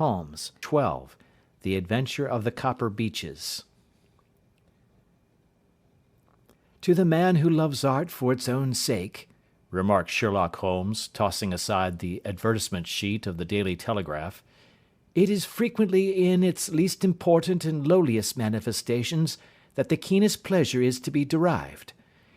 Holmes. 12. The Adventure of the Copper Beeches. To the man who loves art for its own sake, remarked Sherlock Holmes, tossing aside the advertisement sheet of the Daily Telegraph, it is frequently in its least important and lowliest manifestations that the keenest pleasure is to be derived.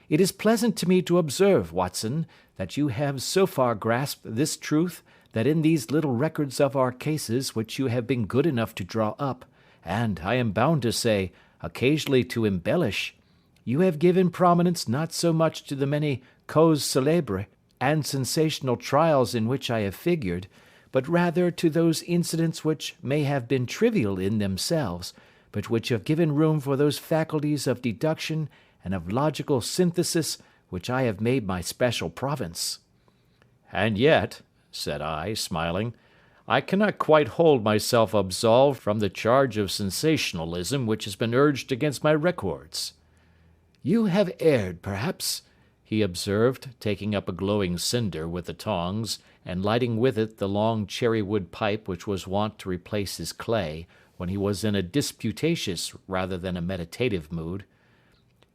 It is pleasant to me to observe, Watson, that you have so far grasped this truth, that in these little records of our cases which you have been good enough to draw up, and, I am bound to say, occasionally to embellish, you have given prominence not so much to the many causes célèbres and sensational trials in which I have figured, but rather to those incidents which may have been trivial in themselves, but which have given room for those faculties of deduction and of logical synthesis which I have made my special province. And yet, said I, smiling, I cannot quite hold myself absolved from the charge of sensationalism which has been urged against my records. You have erred, perhaps, he observed, taking up a glowing cinder with the tongs, and lighting with it the long cherry-wood pipe which was wont to replace his clay, when he was in a disputatious rather than a meditative mood.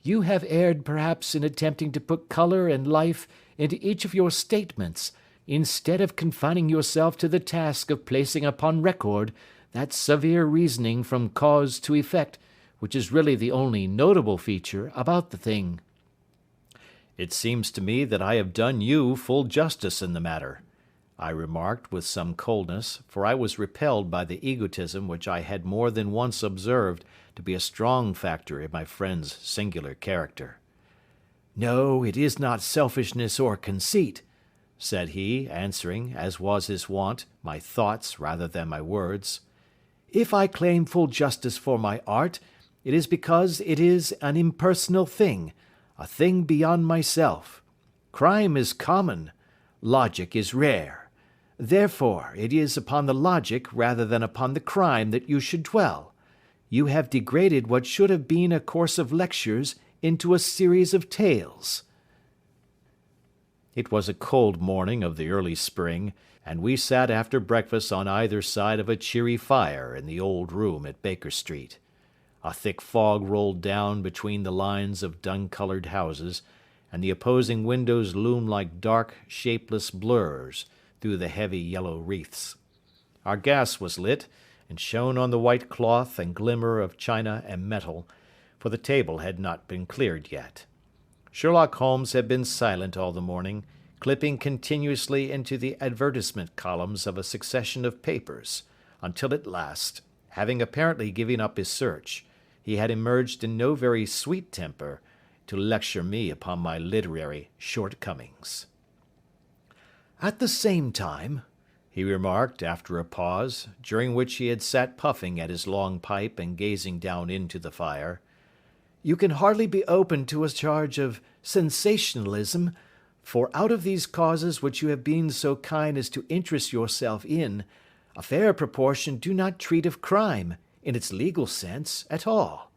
You have erred, perhaps, in attempting to put colour and life into each of your statements, instead of confining yourself to the task of placing upon record that severe reasoning from cause to effect, which is really the only notable feature about the thing. It seems to me that I have done you full justice in the matter, I remarked with some coldness, for I was repelled by the egotism which I had more than once observed to be a strong factor in my friend's singular character. No, it is not selfishness or conceit, said he, answering, as was his wont, my thoughts rather than my words. If I claim full justice for my art, it is because it is an impersonal thing, a thing beyond myself. Crime is common, logic is rare. Therefore, it is upon the logic rather than upon the crime that you should dwell. You have degraded what should have been a course of lectures into a series of tales. It was a cold morning of the early spring, and we sat after breakfast on either side of a cheery fire in the old room at Baker Street. A thick fog rolled down between the lines of dun-coloured houses, and the opposing windows loomed like dark, shapeless blurs through the heavy yellow wreaths. Our gas was lit, and shone on the white cloth and glimmer of china and metal, for the table had not been cleared yet. Sherlock Holmes had been silent all the morning, clipping continuously into the advertisement columns of a succession of papers, until at last, having apparently given up his search, he had emerged in no very sweet temper to lecture me upon my literary shortcomings. At the same time, he remarked after a pause, during which he had sat puffing at his long pipe and gazing down into the fire, you can hardly be open to a charge of sensationalism, for out of these causes which you have been so kind as to interest yourself in, a fair proportion do not treat of crime, in its legal sense, at all.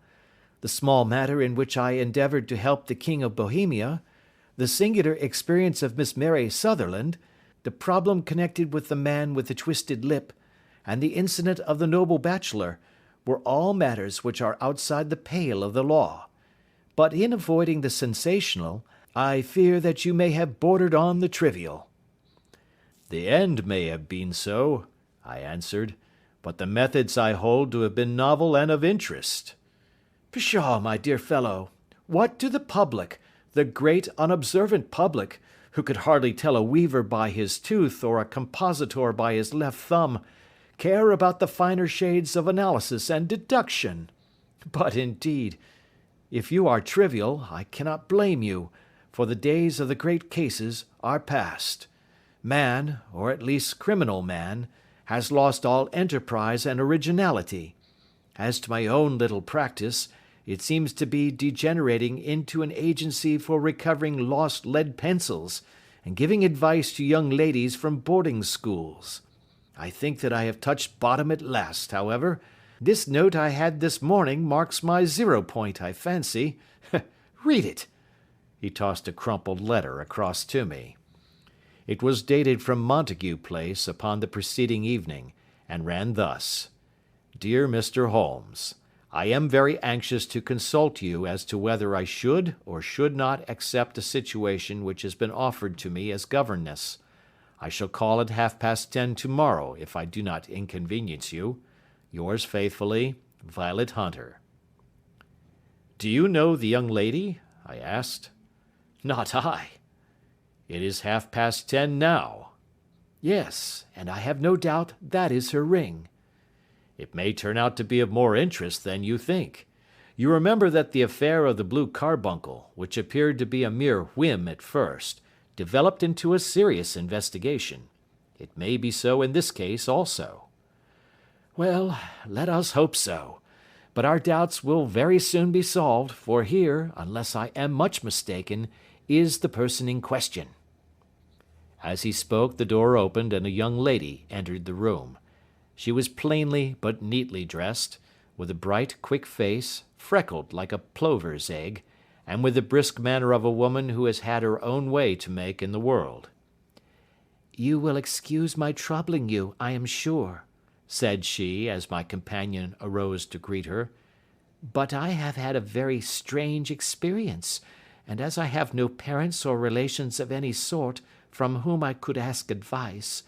The small matter in which I endeavoured to help the King of Bohemia, the singular experience of Miss Mary Sutherland, the problem connected with the man with the twisted lip, and the incident of the noble bachelor, were all matters which are outside the pale of the law. But in avoiding the sensational, I fear that you may have bordered on the trivial. The end may have been so, I answered, but the methods I hold to have been novel and of interest. Pshaw, my dear fellow, what do the public, the great unobservant public, who could hardly tell a weaver by his tooth or a compositor by his left thumb, care about the finer shades of analysis and deduction? But, indeed, if you are trivial, I cannot blame you, for the days of the great cases are past. Man, or at least criminal man, has lost all enterprise and originality. As to my own little practice, it seems to be degenerating into an agency for recovering lost lead pencils, and giving advice to young ladies from boarding schools. I think that I have touched bottom at last, however. This note I had this morning marks my 0 point, I fancy. Read it. He tossed a crumpled letter across to me. It was dated from Montague Place upon the preceding evening, and ran thus: Dear Mr. Holmes, I am very anxious to consult you as to whether I should or should not accept a situation which has been offered to me as governess. I shall call at 10:30 tomorrow if I do not inconvenience you. Yours faithfully, Violet Hunter. Do you know the young lady? I asked. Not I. It is 10:30 now. Yes, and I have no doubt that is her ring. It may turn out to be of more interest than you think. You remember that the affair of the blue carbuncle, which appeared to be a mere whim at first, developed into a serious investigation. It may be so in this case also. Well, let us hope so. But our doubts will very soon be solved, for here, unless I am much mistaken, is the person in question. As he spoke, the door opened and a young lady entered the room. She was plainly but neatly dressed, with a bright, quick face, freckled like a plover's egg, and with the brisk manner of a woman who has had her own way to make in the world. You will excuse my troubling you, I am sure, said she, as my companion arose to greet her, but I have had a very strange experience, and as I have no parents or relations of any sort from whom I could ask advice,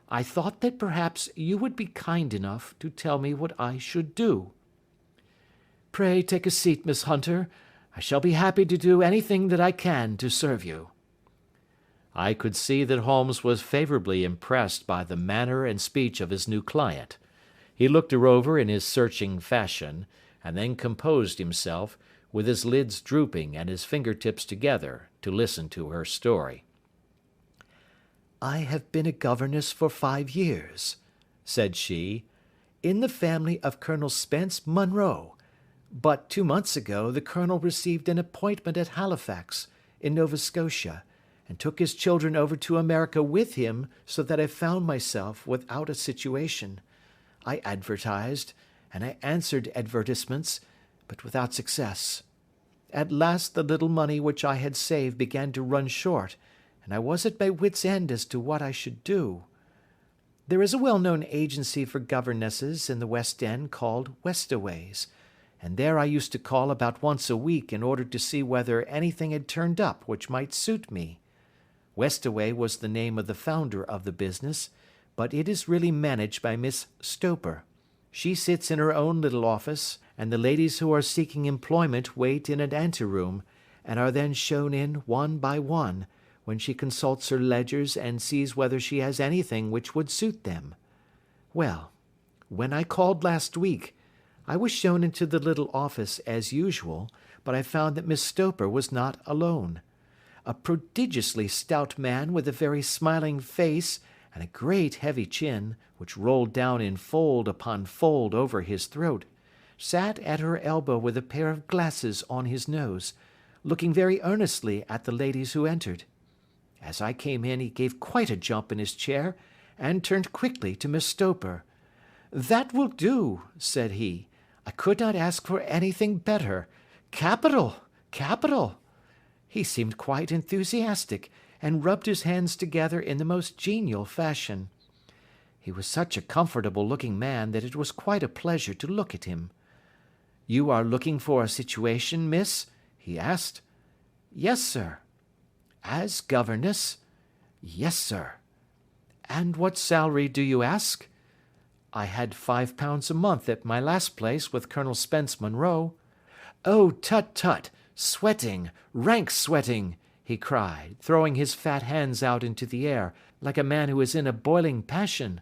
I thought that perhaps you would be kind enough to tell me what I should do. Pray take a seat, Miss Hunter. I shall be happy to do anything that I can to serve you. I could see that Holmes was favourably impressed by the manner and speech of his new client. He looked her over in his searching fashion, and then composed himself, with his lids drooping and his fingertips together, to listen to her story. I have been a governess for 5 years, said she, in the family of Colonel Spence Munro, but 2 months ago the colonel received an appointment at Halifax, in Nova Scotia, and took his children over to America with him, so that I found myself without a situation. I advertised, and I answered advertisements, but without success. At last the little money which I had saved began to run short, and I was at my wits' end as to what I should do. There is a well-known agency for governesses in the West End called Westaway's, and there I used to call about once a week in order to see whether anything had turned up which might suit me. Westaway was the name of the founder of the business, but it is really managed by Miss Stoper. She sits in her own little office, and the ladies who are seeking employment wait in an anteroom, and are then shown in one by one, when she consults her ledgers and sees whether she has anything which would suit them. Well, when I called last week, I was shown into the little office as usual, but I found that Miss Stoper was not alone. A prodigiously stout man with a very smiling face and a great heavy chin, which rolled down in fold upon fold over his throat, sat at her elbow with a pair of glasses on his nose, looking very earnestly at the ladies who entered. As I came in, he gave quite a jump in his chair, and turned quickly to Miss Stoper. "That will do," said he. "I could not ask for anything better. Capital! Capital!" He seemed quite enthusiastic, and rubbed his hands together in the most genial fashion. He was such a comfortable-looking man that it was quite a pleasure to look at him. "You are looking for a situation, miss?" he asked. "Yes, sir." "As governess?" "Yes, sir." "And what salary do you ask?" "I had £5 a month at my last place with Colonel Spence Munro." "Oh, tut, tut! Sweating! Rank sweating!" he cried, throwing his fat hands out into the air, like a man who is in a boiling passion.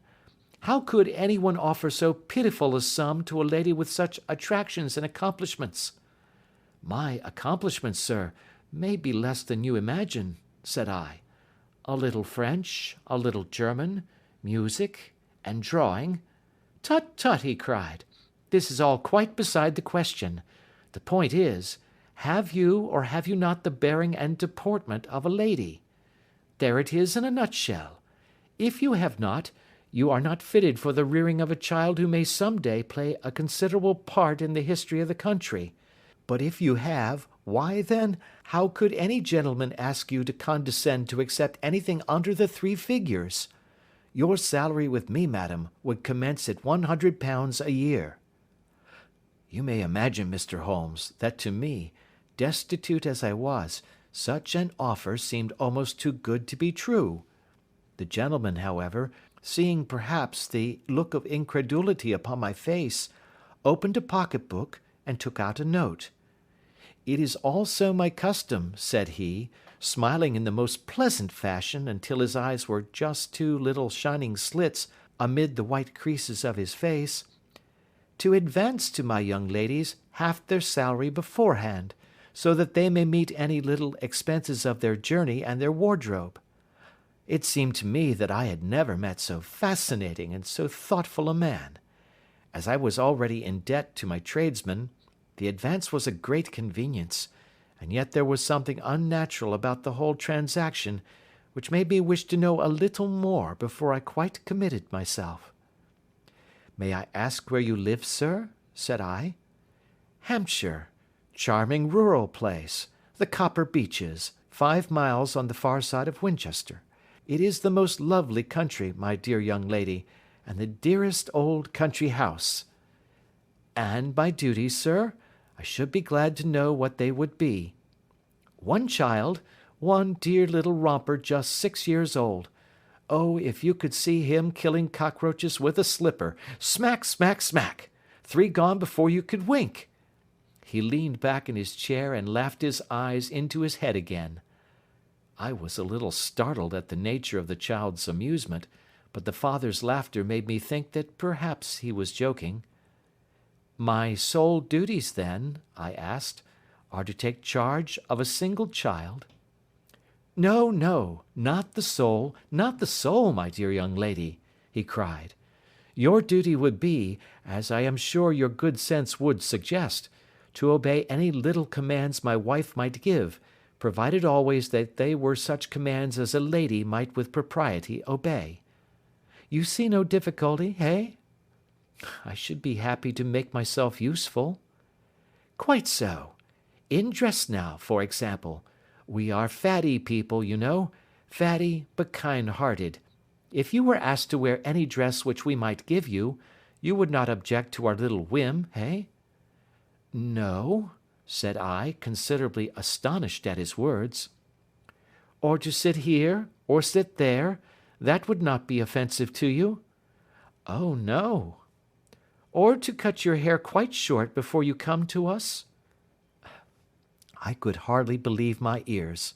"How could any one offer so pitiful a sum to a lady with such attractions and accomplishments?" "My accomplishments, sir, may be less than you imagine," said I. "A little French, a little German, music, and drawing." "Tut, tut!" he cried. "This is all quite beside the question. The point is, have you or have you not the bearing and deportment of a lady? There it is in a nutshell. If you have not, you are not fitted for the rearing of a child who may some day play a considerable part in the history of the country. But if you have, why then, how could any gentleman ask you to condescend to accept anything under the 3 figures? Your salary with me, madam, would commence at £100 a year. You may imagine, Mr. Holmes, that to me, destitute as I was, such an offer seemed almost too good to be true. The gentleman, however, seeing perhaps the look of incredulity upon my face, opened a pocket-book and took out a note. It is also my custom, said he, smiling in the most pleasant fashion until his eyes were just two little shining slits amid the white creases of his face, to advance to my young ladies half their salary beforehand, so that they may meet any little expenses of their journey and their wardrobe. It seemed to me that I had never met so fascinating and so thoughtful a man. As I was already in debt to my tradesmen, the advance was a great convenience, and yet there was something unnatural about the whole transaction which made me wish to know a little more before I quite committed myself. May I ask where you live, sir? Said I. Hampshire. Charming rural place. The Copper Beeches, 5 miles on the far side of Winchester. It is the most lovely country, my dear young lady, and the dearest old country house. And my duties, sir? I should be glad to know what they would be. One child, one dear little romper just 6 years old. Oh, if you could see him killing cockroaches with a slipper. Smack, smack, smack. 3 gone before you could wink. He leaned back in his chair and laughed his eyes into his head again. I was a little startled at the nature of the child's amusement, but the father's laughter made me think that perhaps he was joking. My sole duties, then, I asked, are to take charge of a single child? No, no, not the soul, my dear young lady, he cried. Your duty would be, as I am sure your good sense would suggest, to obey any little commands my wife might give, provided always that they were such commands as a lady might with propriety obey. You see no difficulty, eh? I should be happy to make myself useful. Quite so. In dress now, for example. We are fatty people, you know. Fatty, but kind-hearted. If you were asked to wear any dress which we might give you, you would not object to our little whim, eh? No, said I, considerably astonished at his words. Or to sit here, or sit there, that would not be offensive to you? Oh, no. Or to cut your hair quite short before you come to us? I could hardly believe my ears.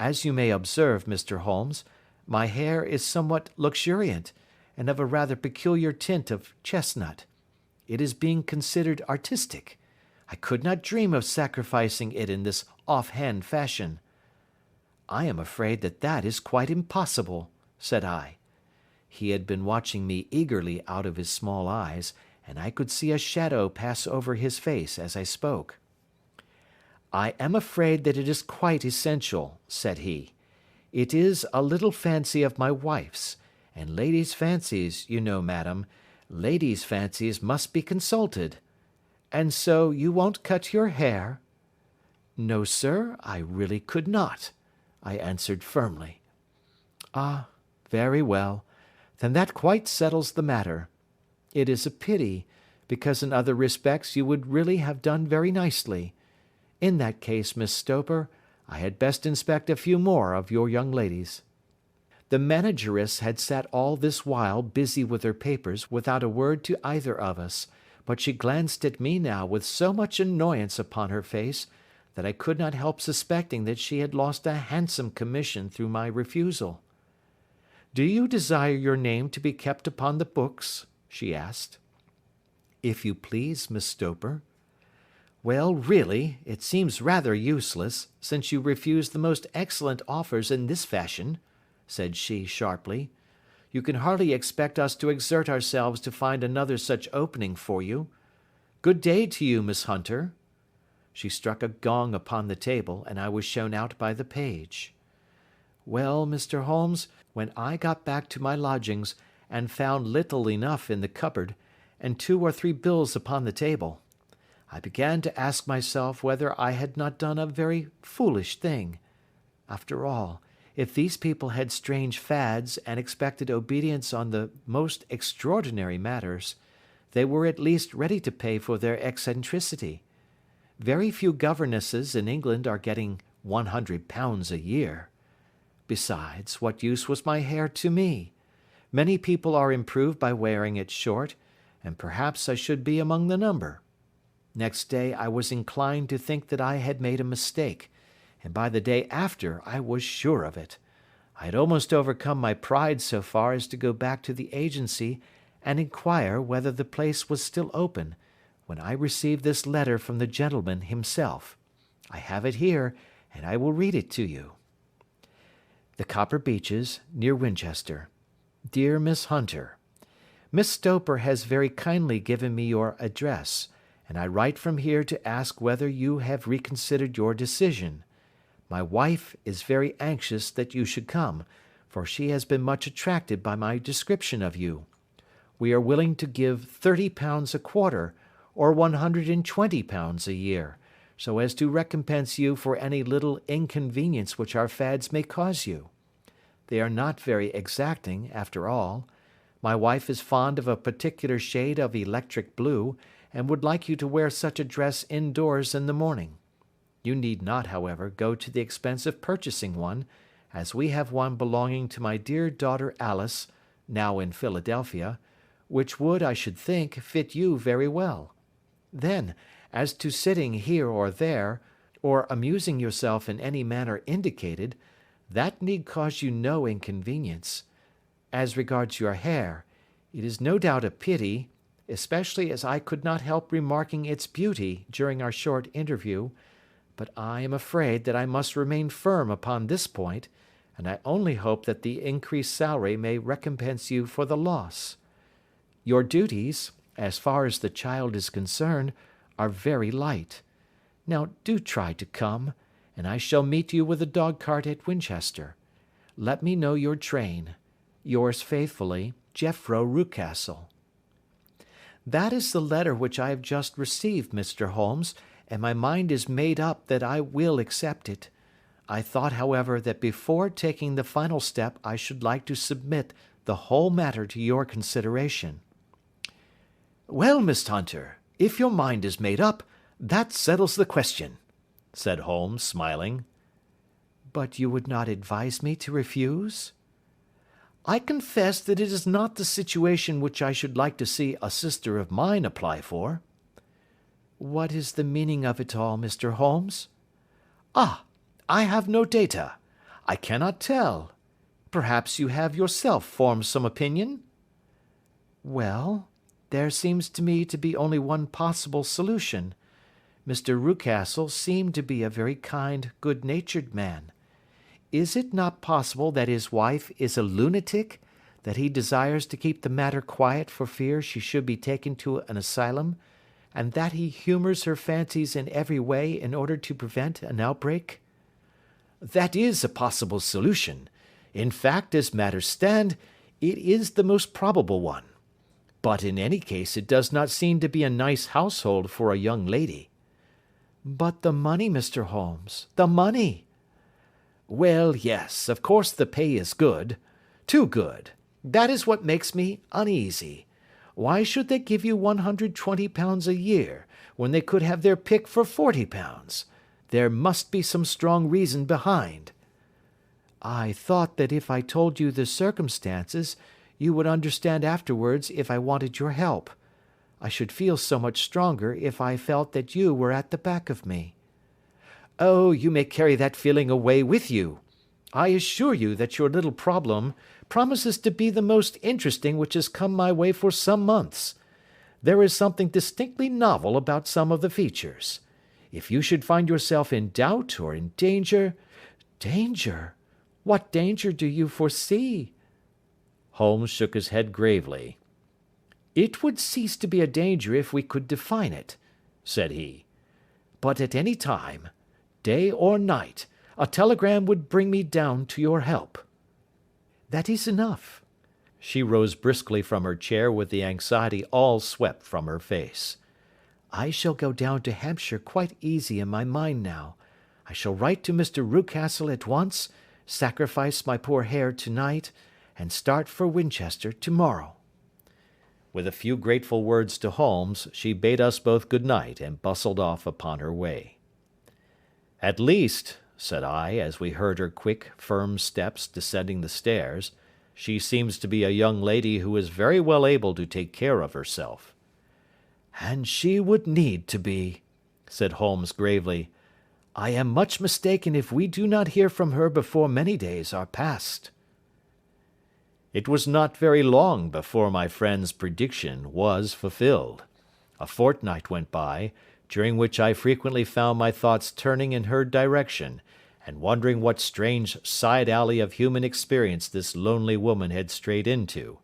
As you may observe, Mr. Holmes, my hair is somewhat luxuriant, and of a rather peculiar tint of chestnut. It is being considered artistic. I could not dream of sacrificing it in this off-hand fashion. I am afraid that that is quite impossible, said I. He had been watching me eagerly out of his small eyes, and I could see a shadow pass over his face as I spoke. I am afraid that it is quite essential, said he. It is a little fancy of my wife's, and ladies' fancies, you know, madam, ladies' fancies must be consulted. And so you won't cut your hair? No, sir, I really could not, I answered firmly. Ah, very well. Then that quite settles the matter. It is a pity, because in other respects you would really have done very nicely. In that case, Miss Stoper, I had best inspect a few more of your young ladies. The manageress had sat all this while busy with her papers without a word to either of us, but she glanced at me now with so much annoyance upon her face that I could not help suspecting that she had lost a handsome commission through my refusal. Do you desire your name to be kept upon the books? She asked. If you please, Miss Stoper. Well, really, it seems rather useless, since you refuse the most excellent offers in this fashion, said she sharply. You can hardly expect us to exert ourselves to find another such opening for you. Good day to you, Miss Hunter. She struck a gong upon the table, and I was shown out by the page. Well, Mr. Holmes, when I got back to my lodgings, and found little enough in the cupboard, and 2 or 3 bills upon the table, I began to ask myself whether I had not done a very foolish thing. After all, If these people had strange fads and expected obedience on the most extraordinary matters, they were at least ready to pay for their eccentricity. Very few governesses in England are getting £100 a year. Besides, what use was my hair to me? Many people are improved by wearing it short, and perhaps I should be among the number. Next day I was inclined to think that I had made a mistake, and by the day after I was sure of it. I had almost overcome my pride so far as to go back to the agency and inquire whether the place was still open, when I received this letter from the gentleman himself. I have it here, and I will read it to you. The Copper Beeches, near Winchester. Dear Miss Hunter, Miss Stoper has very kindly given me your address, and I write from here to ask whether you have reconsidered your decision. My wife is very anxious that you should come, for she has been much attracted by my description of you. We are willing to give £30 a quarter, or £120 a year, so as to recompense you for any little inconvenience which our fads may cause you. They are not very exacting, after all. My wife is fond of a particular shade of electric blue, and would like you to wear such a dress indoors in the morning. You need not, however, go to the expense of purchasing one, as we have one belonging to my dear daughter Alice, now in Philadelphia, which would, I should think, fit you very well. Then, as to sitting here or there, or amusing yourself in any manner indicated, that need cause you no inconvenience. As regards your hair, it is no doubt a pity, especially as I could not help remarking its beauty during our short interview, but I am afraid that I must remain firm upon this point, and I only hope that the increased salary may recompense you for the loss. Your duties, as far as the child is concerned, are very light. Now do try to come, and I shall meet you with a dog-cart at Winchester. Let me know your train. Yours faithfully, Jeffro Rucastle. That is the letter which I have just received, Mr. Holmes, and my mind is made up that I will accept it. I thought, however, that before taking the final step I should like to submit the whole matter to your consideration. Well, Miss Hunter, if your mind is made up, that settles the question, said Holmes, smiling. But you would not advise me to refuse? I confess that it is not the situation which I should like to see a sister of mine apply for. What is the meaning of it all, Mr. Holmes? Ah, I have no data. I cannot tell. Perhaps you have yourself formed some opinion? Well, there seems to me to be only one possible solution. Mr. Rucastle seemed to be a very kind, good-natured man. Is it not possible that his wife is a lunatic, that he desires to keep the matter quiet for fear she should be taken to an asylum, and that he humours her fancies in every way in order to prevent an outbreak? That is a possible solution. In fact, as matters stand, it is the most probable one. But in any case it does not seem to be a nice household for a young lady. But the money, Mr. Holmes, the money! Well, yes, of course the pay is good. Too good. That is what makes me uneasy. Why should they give you £120 a year, when they could have their pick for £40? There must be some strong reason behind. I thought that if I told you the circumstances, you would understand afterwards if I wanted your help. I should feel so much stronger if I felt that you were at the back of me. Oh, you may carry that feeling away with you. I assure you that your little problem promises to be the most interesting which has come my way for some months. There is something distinctly novel about some of the features. If you should find yourself in doubt or in danger— Danger? What danger do you foresee? Holmes shook his head gravely. It would cease to be a danger if we could define it, said he. But at any time, day or night, a telegram would bring me down to your help. That is enough. She rose briskly from her chair with the anxiety all swept from her face. I shall go down to Hampshire quite easy in my mind now. I shall write to Mr. Rucastle at once, sacrifice my poor hair tonight, and start for Winchester tomorrow." With a few grateful words to Holmes, she bade us both good night and bustled off upon her way. "At least," said I, as we heard her quick, firm steps descending the stairs, "she seems to be a young lady who is very well able to take care of herself." "And she would need to be," said Holmes gravely. "I am much mistaken if we do not hear from her before many days are past." It was not very long before my friend's prediction was fulfilled. A fortnight went by, during which I frequently found my thoughts turning in her direction, and wondering what strange side alley of human experience this lonely woman had strayed into.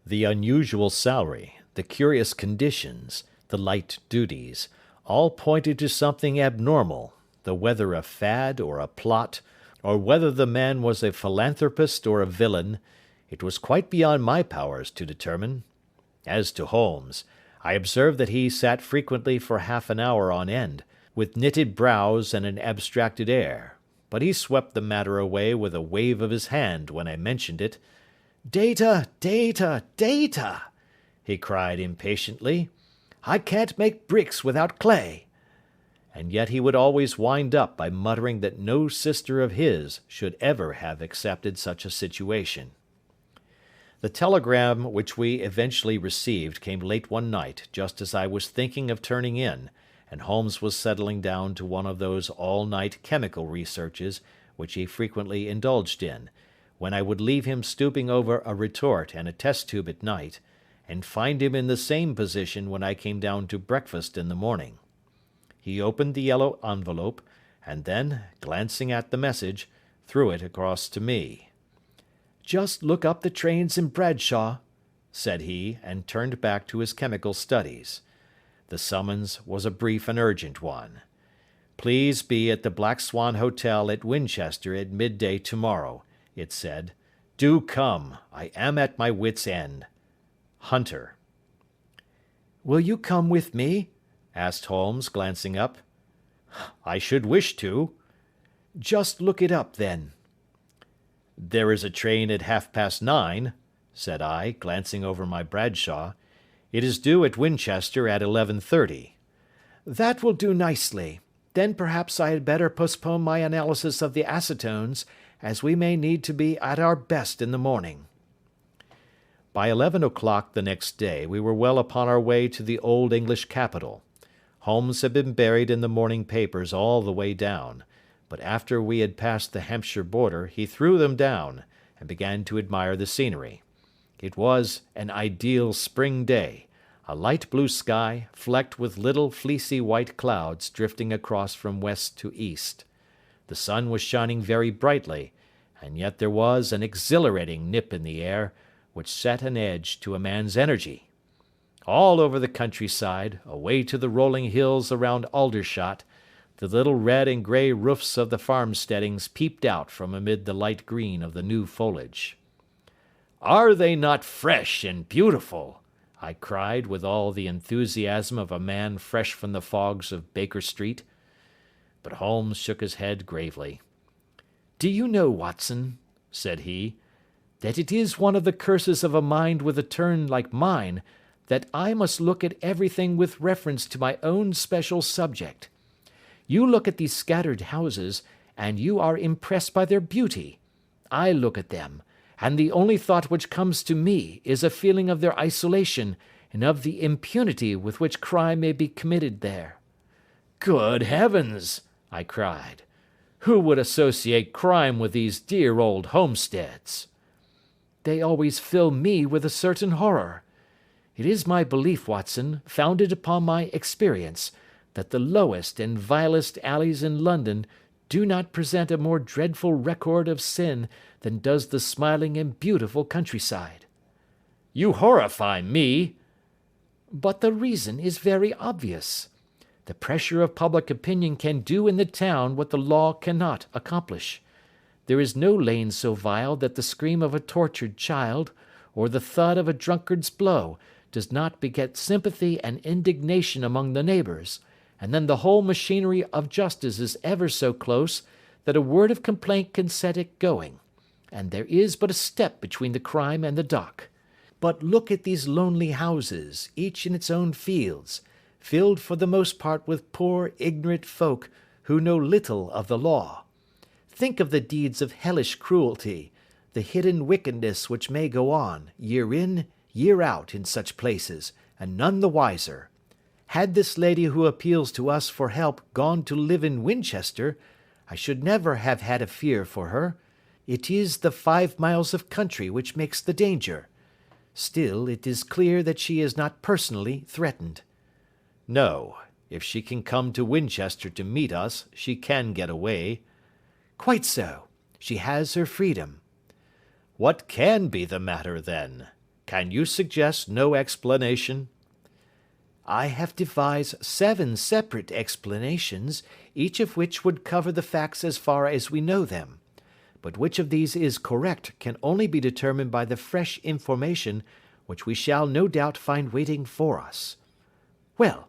The unusual salary, the curious conditions, the light duties, all pointed to something abnormal, though whether a fad or a plot, or whether the man was a philanthropist or a villain, it was quite beyond my powers to determine. As to Holmes, I observed that he sat frequently for half an hour on end, with knitted brows and an abstracted air, but he swept the matter away with a wave of his hand when I mentioned it. "Data, data, data!" he cried impatiently. "I can't make bricks without clay." And yet he would always wind up by muttering that no sister of his should ever have accepted such a situation. The telegram which we eventually received came late one night just as I was thinking of turning in, and Holmes was settling down to one of those all-night chemical researches which he frequently indulged in, when I would leave him stooping over a retort and a test tube at night, and find him in the same position when I came down to breakfast in the morning. He opened the yellow envelope, and then, glancing at the message, threw it across to me. "Just look up the trains in Bradshaw," said he, and turned back to his chemical studies. The summons was a brief and urgent one. "Please be at the Black Swan Hotel at Winchester at midday tomorrow," it said. "Do come. I am at my wit's end. Hunter." "Will you come with me?" asked Holmes, glancing up. "I should wish to." "Just look it up, then." "There is a train at 9:30, said I, glancing over my Bradshaw. "It is due at Winchester at 11:30. "That will do nicely. Then perhaps I had better postpone my analysis of the acetones, as we may need to be at our best in the morning." By 11 o'clock the next day we were well upon our way to the old English capital. Holmes had been buried in the morning papers all the way down, but after we had passed the Hampshire border he threw them down, and began to admire the scenery. It was an ideal spring day, a light blue sky, flecked with little fleecy white clouds drifting across from west to east. The sun was shining very brightly, and yet there was an exhilarating nip in the air, which set an edge to a man's energy. All over the countryside, away to the rolling hills around Aldershot, the little red and grey roofs of the farmsteadings peeped out from amid the light green of the new foliage. "Are they not fresh and beautiful?" I cried with all the enthusiasm of a man fresh from the fogs of Baker Street. But Holmes shook his head gravely. "Do you know, Watson," said he, "that it is one of the curses of a mind with a turn like mine, that I must look at everything with reference to my own special subject. You look at these scattered houses, and you are impressed by their beauty. I look at them, and the only thought which comes to me is a feeling of their isolation, and of the impunity with which crime may be committed there." "Good heavens!" I cried. "Who would associate crime with these dear old homesteads?" "They always fill me with a certain horror. It is my belief, Watson, founded upon my experience, that the lowest and vilest alleys in London do not present a more dreadful record of sin than does the smiling and beautiful countryside." "You horrify me." "But the reason is very obvious. The pressure of public opinion can do in the town what the law cannot accomplish. There is no lane so vile that the scream of a tortured child, or the thud of a drunkard's blow, does not beget sympathy and indignation among the neighbours, and then the whole machinery of justice is ever so close that a word of complaint can set it going, and there is but a step between the crime and the dock. But look at these lonely houses, each in its own fields, filled for the most part with poor ignorant folk who know little of the law. Think of the deeds of hellish cruelty, the hidden wickedness which may go on, year in, year out, in such places, and none the wiser. Had this lady who appeals to us for help gone to live in Winchester, I should never have had a fear for her. It is the 5 miles of country which makes the danger. Still, it is clear that she is not personally threatened. No, if she can come to Winchester to meet us, she can get away. Quite so. She has her freedom. What can be the matter, then? Can you suggest no explanation? I have devised 7 separate explanations, each of which would cover the facts as far as we know them. But which of these is correct can only be determined by the fresh information which we shall no doubt find waiting for us. Well,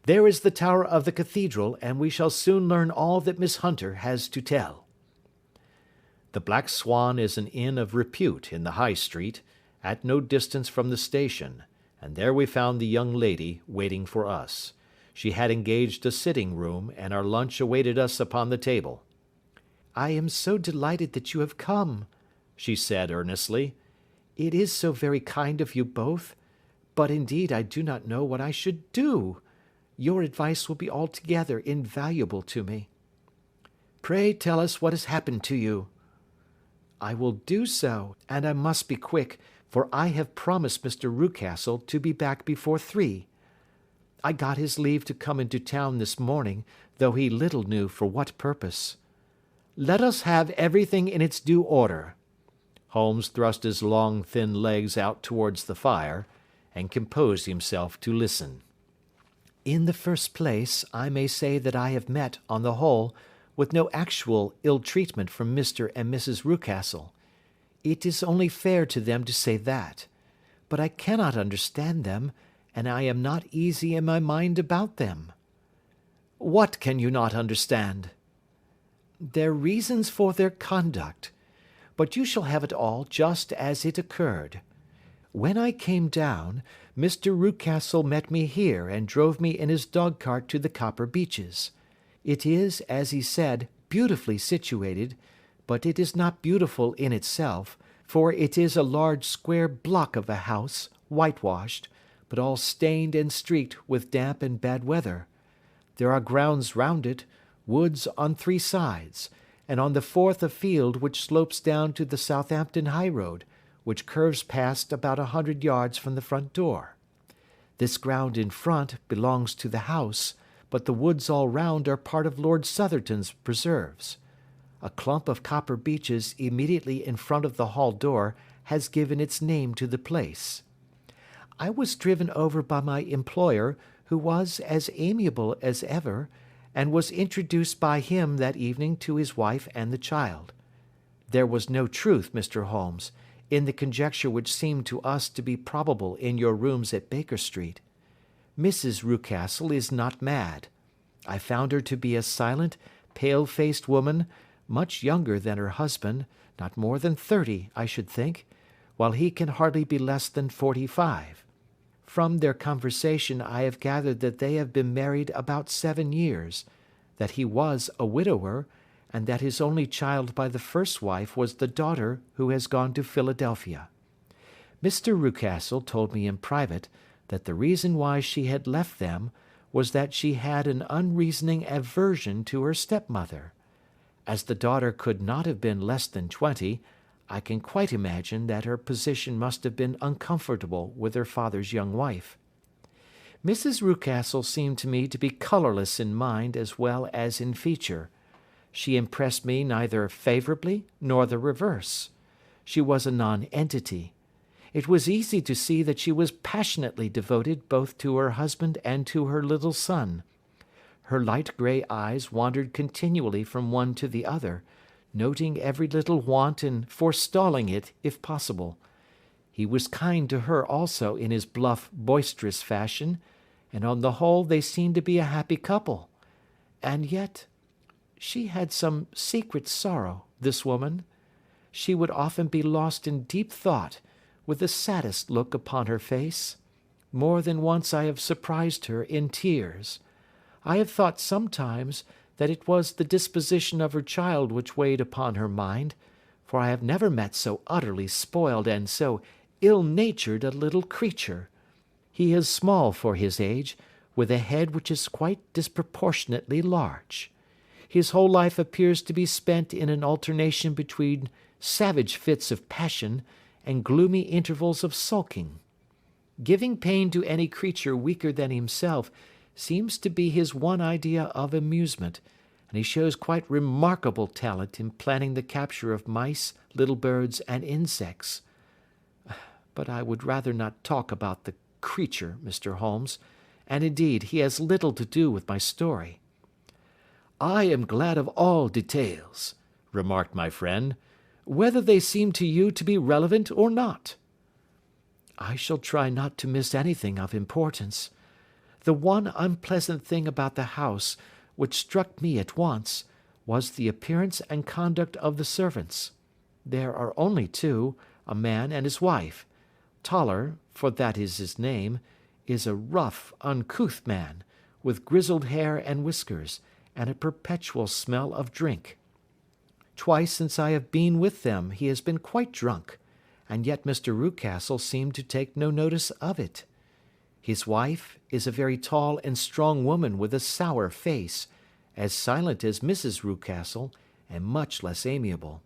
there is the tower of the cathedral, and we shall soon learn all that Miss Hunter has to tell. The Black Swan is an inn of repute in the High Street, at no distance from the station, and there we found the young lady waiting for us. She had engaged a sitting room, and our lunch awaited us upon the table. "I am so delighted that you have come," she said earnestly. "It is so very kind of you both, but indeed I do not know what I should do. Your advice will be altogether invaluable to me." "Pray tell us what has happened to you." "I will do so, and I must be quick, for I have promised Mr. Rucastle to be back before 3. I got his leave to come into town this morning, though he little knew for what purpose." "Let us have everything in its due order." Holmes thrust his long, thin legs out towards the fire, and composed himself to listen. "In the first place, I may say that I have met, on the whole, with no actual ill treatment from Mr. and Mrs. Rucastle. It is only fair to them to say that. But I cannot understand them, and I am not easy in my mind about them." "What can you not understand?" "Their reasons for their conduct. But you shall have it all just as it occurred. When I came down, Mr. Rucastle met me here and drove me in his dog-cart to the Copper Beeches. It is, as he said, beautifully situated, but it is not beautiful in itself, for it is a large square block of a house, whitewashed, but all stained and streaked with damp and bad weather. There are grounds round it, woods on 3 sides, and on the 4th a field which slopes down to the Southampton high road, which curves past about 100 yards from the front door. This ground in front belongs to the house, but the woods all round are part of Lord Southerton's preserves. A clump of copper beeches immediately in front of the hall door has given its name to the place. I was driven over by my employer, who was as amiable as ever, and was introduced by him that evening to his wife and the child. There was no truth, Mr. Holmes, in the conjecture which seemed to us to be probable in your rooms at Baker Street. Mrs. Rucastle is not mad. I found her to be a silent, pale-faced woman, much younger than her husband, not more than 30, I should think, while he can hardly be less than 45. From their conversation I have gathered that they have been married about 7 years, that he was a widower, and that his only child by the first wife was the daughter who has gone to Philadelphia. Mr. Rucastle told me in private that the reason why she had left them was that she had an unreasoning aversion to her stepmother. As the daughter could not have been less than 20, I can quite imagine that her position must have been uncomfortable with her father's young wife. Mrs. Rucastle seemed to me to be colourless in mind as well as in feature. She impressed me neither favourably nor the reverse. She was a non-entity. It was easy to see that she was passionately devoted both to her husband and to her little son. Her light grey eyes wandered continually from one to the other, noting every little want and forestalling it if possible. He was kind to her also in his bluff, boisterous fashion, and on the whole they seemed to be a happy couple. And yet She had some secret sorrow, this woman. She would often be lost in deep thought, with the saddest look upon her face. More than once I have surprised her in tears. I have thought sometimes that it was the disposition of her child which weighed upon her mind, for I have never met so utterly spoiled and so ill-natured a little creature. He is small for his age, with a head which is quite disproportionately large. His whole life appears to be spent in an alternation between savage fits of passion and gloomy intervals of sulking. Giving pain to any creature weaker than himself seems to be his one idea of amusement, and he shows quite remarkable talent in planning the capture of mice, little birds, and insects. But I would rather not talk about the creature, Mr. Holmes, and indeed he has little to do with my story. I am glad of all details, remarked my friend, whether they seem to you to be relevant or not. I shall try not to miss anything of importance. The one unpleasant thing about the house, which struck me at once, was the appearance and conduct of the servants. There are only two, a man and his wife. Toller, for that is his name, is a rough, uncouth man, with grizzled hair and whiskers, and a perpetual smell of drink. Twice since I have been with them he has been quite drunk, and yet Mr. Rucastle seemed to take no notice of it. His wife is a very tall and strong woman with a sour face, as silent as Mrs. Rucastle, and much less amiable.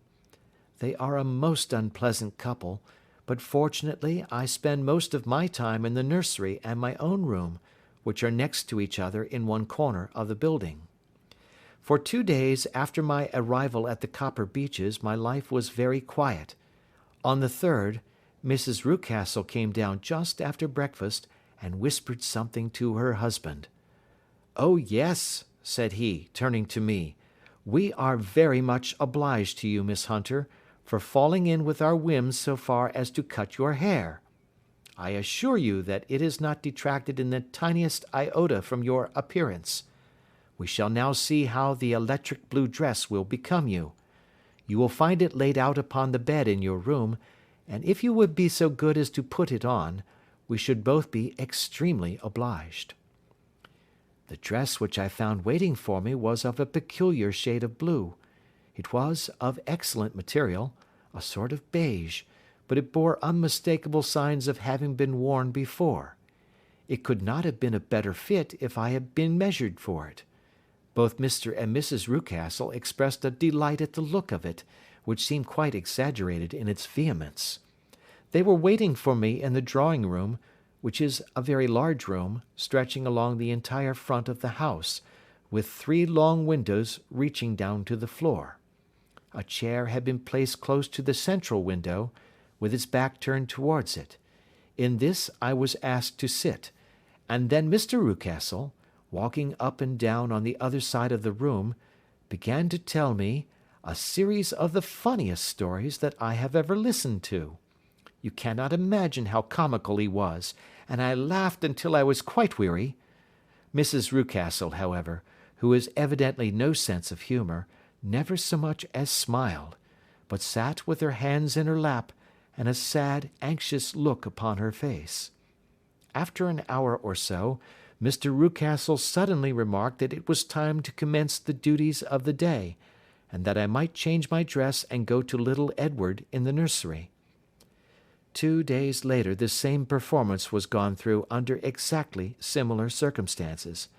They are a most unpleasant couple, but fortunately I spend most of my time in the nursery and my own room, which are next to each other in one corner of the building. For 2 days after my arrival at the Copper Beeches my life was very quiet. On the third, Mrs. Rucastle came down just after breakfast and whispered something to her husband. "Oh, yes," said he, turning to me, "we are very much obliged to you, Miss Hunter, for falling in with our whims so far as to cut your hair. I assure you that it has not detracted in the tiniest iota from your appearance. We shall now see how the electric blue dress will become you. You will find it laid out upon the bed in your room, and if you would be so good as to put it on, we should both be extremely obliged." The dress which I found waiting for me was of a peculiar shade of blue. It was of excellent material, a sort of beige, but it bore unmistakable signs of having been worn before. It could not have been a better fit if I had been measured for it. Both Mr. and Mrs. Rucastle expressed a delight at the look of it, which seemed quite exaggerated in its vehemence. They were waiting for me in the drawing-room, which is a very large room, stretching along the entire front of the house, with 3 long windows reaching down to the floor. A chair had been placed close to the central window, with its back turned towards it. In this I was asked to sit, and then Mr. Rucastle, walking up and down on the other side of the room, began to tell me a series of the funniest stories that I have ever listened to. You cannot imagine how comical he was, and I laughed until I was quite weary. Mrs. Rucastle, however, who has evidently no sense of humour, never so much as smiled, but sat with her hands in her lap, and a sad, anxious look upon her face. After an hour or so, Mr. Rucastle suddenly remarked that it was time to commence the duties of the day, and that I might change my dress and go to little Edward in the nursery. 2 days later the same performance was gone through under exactly similar circumstances.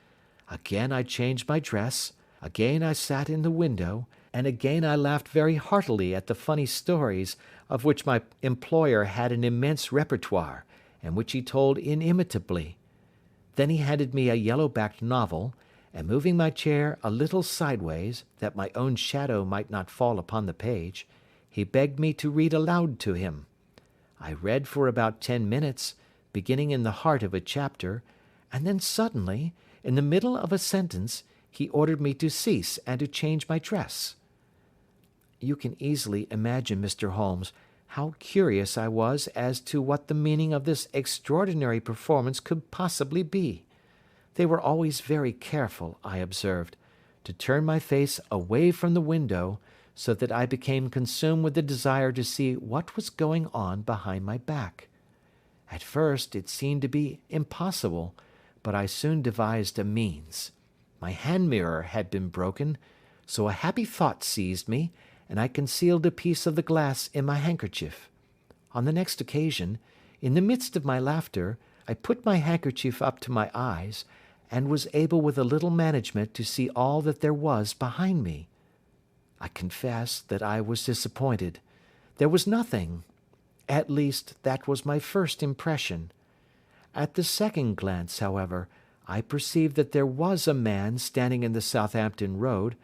Again I changed my dress, again I sat in the window, and again I laughed very heartily at the funny stories of which my employer had an immense repertoire, and which he told inimitably. Then he handed me a yellow-backed novel, and moving my chair a little sideways, that my own shadow might not fall upon the page, he begged me to read aloud to him. I read for about 10 minutes, beginning in the heart of a chapter, and then suddenly, in the middle of a sentence, he ordered me to cease and to change my dress. You can easily imagine, Mr. Holmes, how curious I was as to what the meaning of this extraordinary performance could possibly be. They were always very careful, I observed, to turn my face away from the window, so that I became consumed with the desire to see what was going on behind my back. At first it seemed to be impossible, but I soon devised a means. My hand mirror had been broken, so a happy thought seized me, and I concealed a piece of the glass in my handkerchief. On the next occasion, in the midst of my laughter, I put my handkerchief up to my eyes, and was able with a little management to see all that there was behind me. I confess that I was disappointed. There was nothing. At least, that was my first impression. At the second glance, however, I perceived that there was a man standing in the Southampton Road,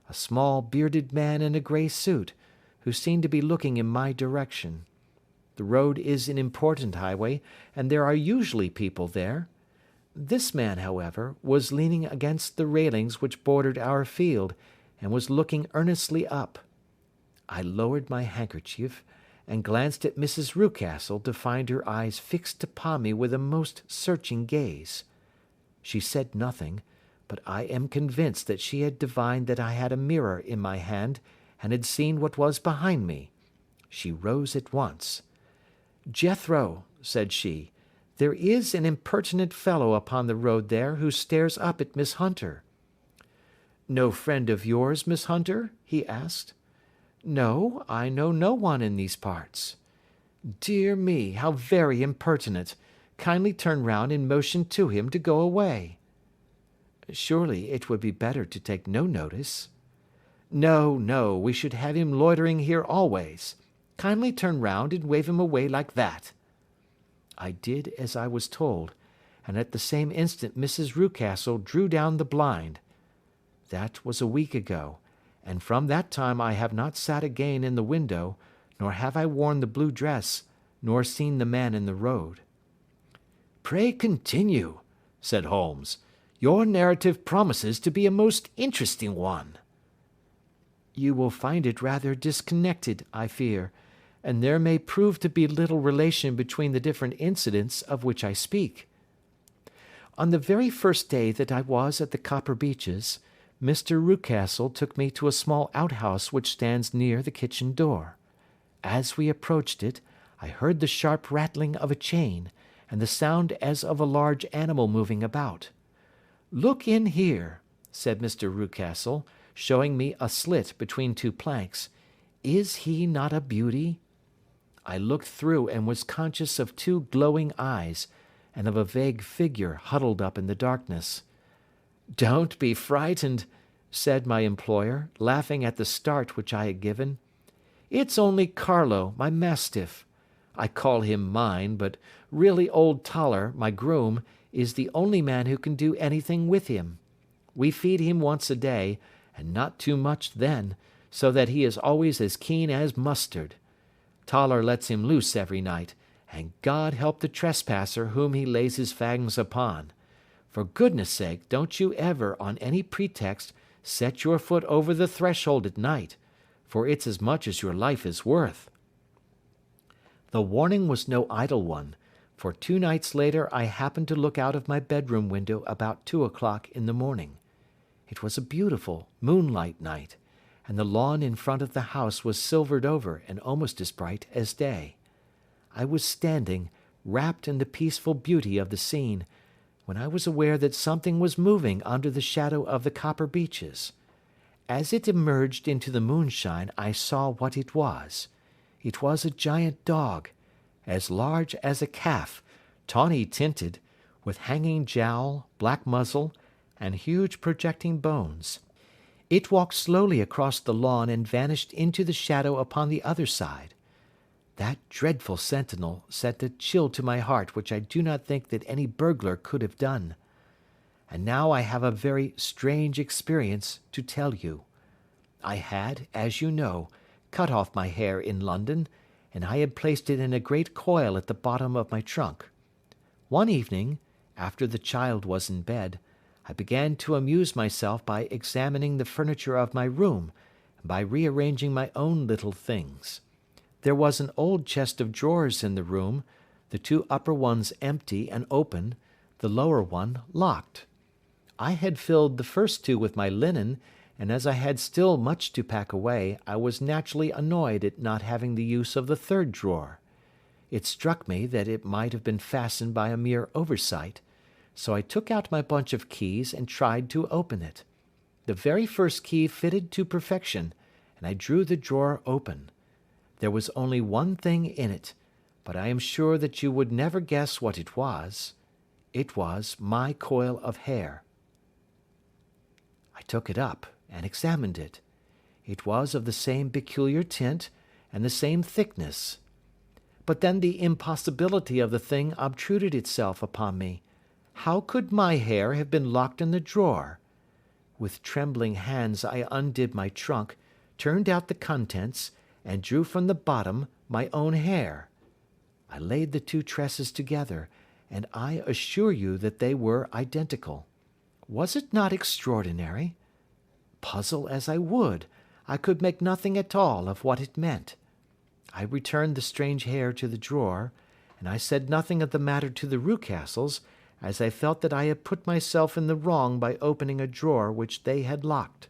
a small bearded man in a grey suit, who seemed to be looking in my direction. The road is an important highway, and there are usually people there. This man, however, was leaning against the railings which bordered our field, and was looking earnestly up. I lowered my handkerchief, and glanced at Mrs. Rucastle to find her eyes fixed upon me with a most searching gaze. She said nothing, but I am convinced that she had divined that I had a mirror in my hand, and had seen what was behind me. She rose at once. "Jethro," said she, "there is an impertinent fellow upon the road there who stares up at Miss Hunter." "No friend of yours, Miss Hunter?" he asked. "No, I know no one in these parts." "Dear me, how very impertinent! Kindly turn round and motion to him to go away." "Surely it would be better to take no notice." "No, no, we should have him loitering here always. Kindly turn round and wave him away like that." I did as I was told, and at the same instant Mrs. Rucastle drew down the blind. That was a week ago, and from that time I have not sat again in the window, nor have I worn the blue dress, nor seen the man in the road. "Pray continue," said Holmes. "Your narrative promises to be a most interesting one." "You will find it rather disconnected, I fear, and there may prove to be little relation between the different incidents of which I speak. On the very first day that I was at the Copper Beeches, Mr. Rucastle took me to a small outhouse which stands near the kitchen door. As we approached it, I heard the sharp rattling of a chain, and the sound as of a large animal moving about. "Look in here," said Mr. Rucastle, showing me a slit between two planks. "Is he not a beauty?" I looked through and was conscious of two glowing eyes, and of a vague figure huddled up in the darkness. "Don't be frightened," said my employer, laughing at the start which I had given. "It's only Carlo, my mastiff. I call him mine, but really old Toller, my groom, is the only man who can do anything with him. We feed him once a day, and not too much then, so that he is always as keen as mustard. Toller lets him loose every night, and God help the trespasser whom he lays his fangs upon. For goodness' sake, don't you ever, on any pretext, set your foot over the threshold at night, for it's as much as your life is worth." The warning was no idle one, for 2 nights later I happened to look out of my bedroom window about 2 o'clock in the morning. It was a beautiful moonlight night, and the lawn in front of the house was silvered over and almost as bright as day. I was standing, wrapped in the peaceful beauty of the scene, when I was aware that something was moving under the shadow of the Copper Beeches. As it emerged into the moonshine, I saw what it was. It was a giant dog, as large as a calf, tawny tinted, with hanging jowl, black muzzle, and huge projecting bones. It walked slowly across the lawn and vanished into the shadow upon the other side. That dreadful sentinel sent a chill to my heart which I do not think that any burglar could have done. And now I have a very strange experience to tell you. I had, as you know, cut off my hair in London, and I had placed it in a great coil at the bottom of my trunk. One evening, after the child was in bed, I began to amuse myself by examining the furniture of my room, and by rearranging my own little things. There was an old chest of drawers in the room, the 2 upper ones empty and open, the lower one locked. I had filled the first two with my linen, and as I had still much to pack away, I was naturally annoyed at not having the use of the third drawer. It struck me that it might have been fastened by a mere oversight, so I took out my bunch of keys and tried to open it. The very first key fitted to perfection, and I drew the drawer open. There was only one thing in it, but I am sure that you would never guess what it was. It was my coil of hair. I took it up and examined it. It was of the same peculiar tint and the same thickness. But then the impossibility of the thing obtruded itself upon me. How could my hair have been locked in the drawer? With trembling hands I undid my trunk, turned out the contents, and drew from the bottom my own hair. I laid the two tresses together, and I assure you that they were identical. Was it not extraordinary? Puzzle as I would, I could make nothing at all of what it meant. I returned the strange hair to the drawer, and I said nothing of the matter to the Rucastles, as I felt that I had put myself in the wrong by opening a drawer which they had locked.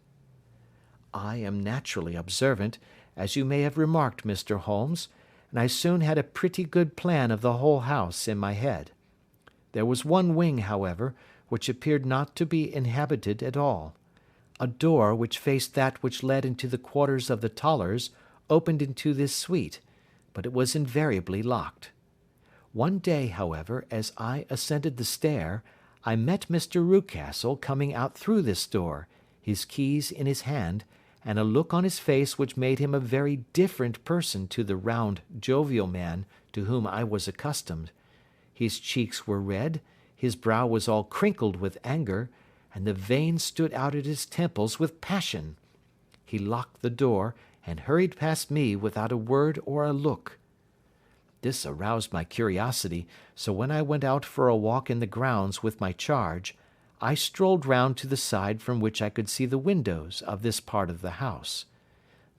I am naturally observant, as you may have remarked, Mr. Holmes, and I soon had a pretty good plan of the whole house in my head. There was one wing, however, which appeared not to be inhabited at all. A door which faced that which led into the quarters of the Tollers opened into this suite, but it was invariably locked. One day, however, as I ascended the stair, I met Mr. Rucastle coming out through this door, his keys in his hand, and a look on his face which made him a very different person to the round, jovial man to whom I was accustomed. His cheeks were red, his brow was all crinkled with anger, and the veins stood out at his temples with passion. He locked the door, and hurried past me without a word or a look. This aroused my curiosity, so when I went out for a walk in the grounds with my charge, I strolled round to the side from which I could see the windows of this part of the house.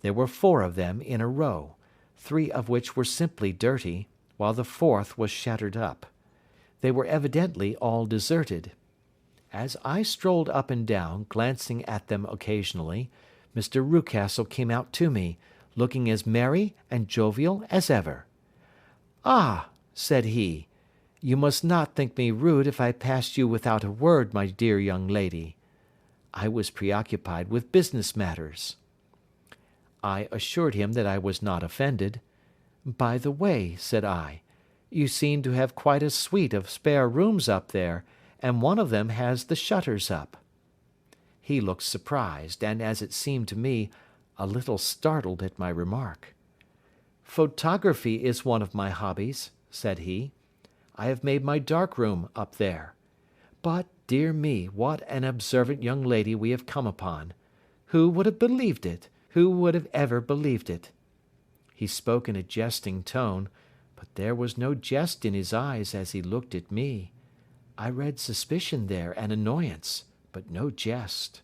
There were 4 of them in a row, 3 of which were simply dirty, while the 4th was shattered up. They were evidently all deserted. As I strolled up and down, glancing at them occasionally, Mr. Rucastle came out to me, looking as merry and jovial as ever. "Ah," said he, "you must not think me rude if I passed you without a word, my dear young lady." I was preoccupied with business matters. I assured him that I was not offended. "By the way," said I, "you seem to have quite a suite of spare rooms up there, and one of them has the shutters up." He looked surprised, and, as it seemed to me, a little startled at my remark. "Photography is one of my hobbies," said he. "I have made my dark room up there. But, dear me, what an observant young lady we have come upon! Who would have believed it? Who would have ever believed it?" He spoke in a jesting tone, but there was no jest in his eyes as he looked at me. I read suspicion there and annoyance, but no jest.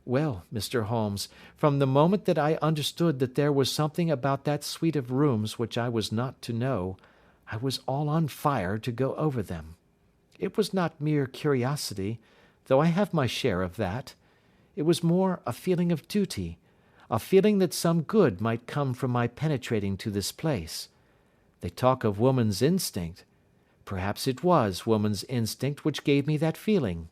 Well, Mr. Holmes, from the moment that I understood that there was something about that suite of rooms which I was not to know, I was all on fire to go over them. It was not mere curiosity, though I have my share of that. It was more a feeling of duty, a feeling that some good might come from my penetrating to this place. They talk of woman's instinct. Perhaps it was woman's instinct which gave me that feeling.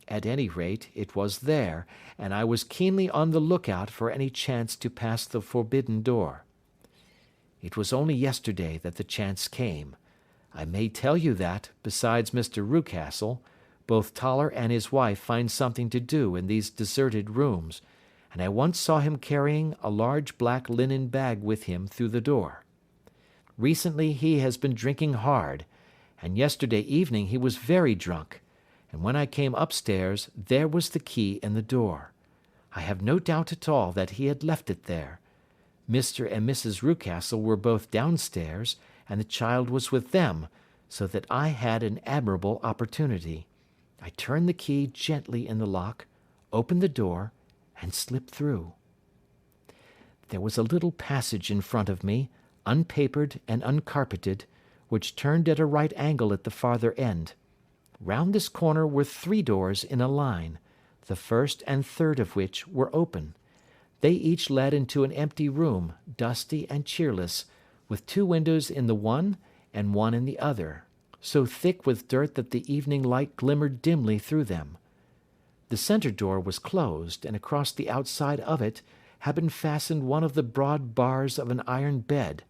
At any rate, it was there, and I was keenly on the lookout for any chance to pass the forbidden door. It was only yesterday that the chance came. I may tell you that, besides Mr. Rucastle, both Toller and his wife find something to do in these deserted rooms, and I once saw him carrying a large black linen bag with him through the door. Recently he has been drinking hard, and yesterday evening he was very drunk, and when I came upstairs there was the key in the door. I have no doubt at all that he had left it there. Mr. and Mrs. Rucastle were both downstairs, and the child was with them, so that I had an admirable opportunity. I turned the key gently in the lock, opened the door, and slipped through. There was a little passage in front of me, unpapered and uncarpeted, which turned at a right angle at the farther end. Round this corner were 3 doors in a line, the first and third of which were open. They each led into an empty room, dusty and cheerless, with 2 windows in the one and one in the other, so thick with dirt that the evening light glimmered dimly through them. The centre door was closed, and across the outside of it had been fastened one of the broad bars of an iron bed,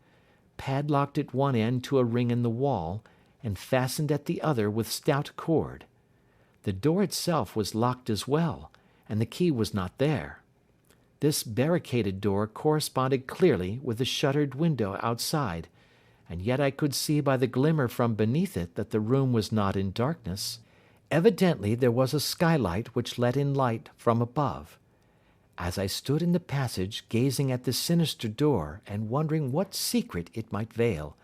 padlocked at one end to a ring in the wall, and fastened at the other with stout cord. The door itself was locked as well, and the key was not there. This barricaded door corresponded clearly with the shuttered window outside, and yet I could see by the glimmer from beneath it that the room was not in darkness. Evidently there was a skylight which let in light from above. As I stood in the passage gazing at the sinister door and wondering what secret it might veil,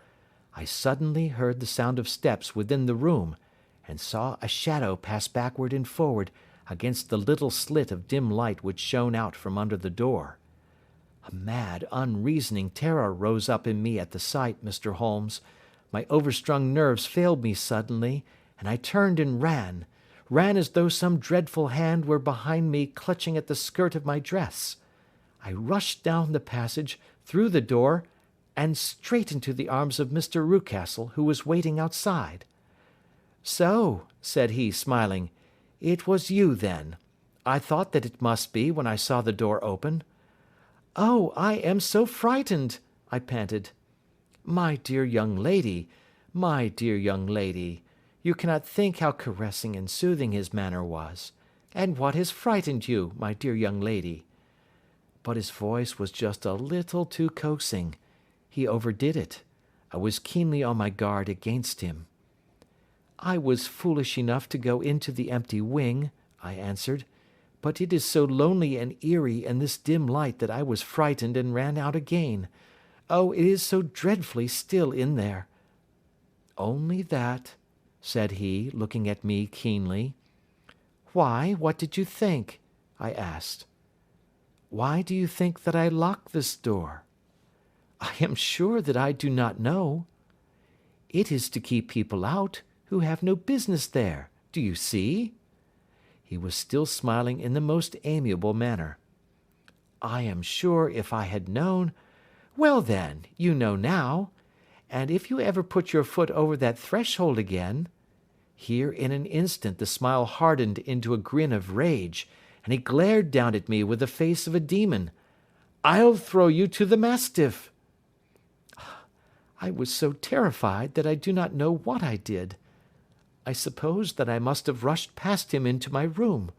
I suddenly heard the sound of steps within the room, and saw a shadow pass backward and forward against the little slit of dim light which shone out from under the door. A mad, unreasoning terror rose up in me at the sight, Mr. Holmes. My overstrung nerves failed me suddenly, and I turned and ran as though some dreadful hand were behind me clutching at the skirt of my dress. I rushed down the passage, through the door, and straight into the arms of Mr. Rucastle, who was waiting outside. "So," said he, smiling, "it was you, then. I thought that it must be when I saw the door open." "Oh, I am so frightened," I panted. My dear young lady, you cannot think how caressing and soothing his manner was. And what has frightened you, my dear young lady?" But his voice was just a little too coaxing. He overdid it. I was keenly on my guard against him. "I was foolish enough to go into the empty wing," I answered, "but it is so lonely and eerie in this dim light that I was frightened and ran out again. Oh, it is so dreadfully still in there." "Only that," said he, looking at me keenly. "Why, what did you think?" I asked. "Why do you think that I locked this door?" "I am sure that I do not know." "It is to keep people out who have no business there. Do you see?" He was still smiling in the most amiable manner. "I am sure if I had known—" "Well then, you know now. And if you ever put your foot over that threshold again—" Here in an instant the smile hardened into a grin of rage, and he glared down at me with the face of a demon. "I'll throw you to the mastiff." I was so terrified that I do not know what I did. I suppose that I must have rushed past him into my room.